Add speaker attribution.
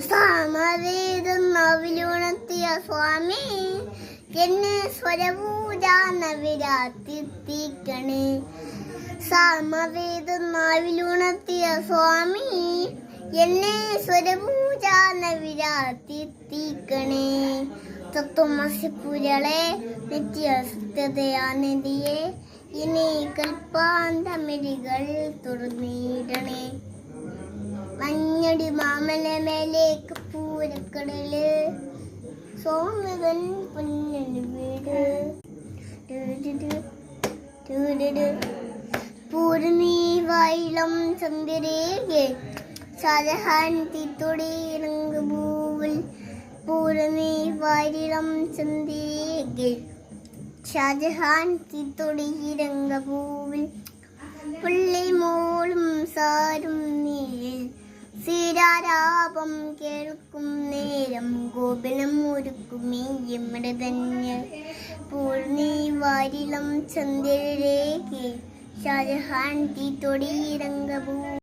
Speaker 1: സാമവേദം നാവിലുണർത്തിയ സ്വാമി എന്നെ സ്വരപൂജ നവിരാത്തിക്കണേ. സാമവേദം നാവിലുണർത്തിയ സ്വാമി എന്നെ സ്വരപൂജ നവിരാത്തിക്കണേ. തത്വമസി പുരളെ നിത്യ സത്യതയാനിധിയെ ഇനി കൽപ്പാന്തമിഴികൾ തുറന്നിടണേ. മഞ്ഞടി മാമല മേലേക്ക് പൂരക്കടല് സോമകൻ പൊന്നന് വീട്. പൂർണി വൈലം ചന്ദ്രരേഖ ഷാജഹാൻ തിത്തൊടിയിറങ്ങുപൂവിൽ. പൂർണി വൈലം ചന്ദ്രരേഖ ഷാജഹാൻ തിത്തൊടിയിറങ്ങുപൂവിൽ. പുള്ളി മോളും സാരും നീരിൽ സീരാരാപം കേൾക്കും നേരം ഗോപനം ഒരുക്കുമേ യമൃതന്യർ. പൂർണി വാരിളം ചന്ദ്രരേഖ ഷാജഹാൻ തിത്തൊടിയിറങ്ങുപൂ.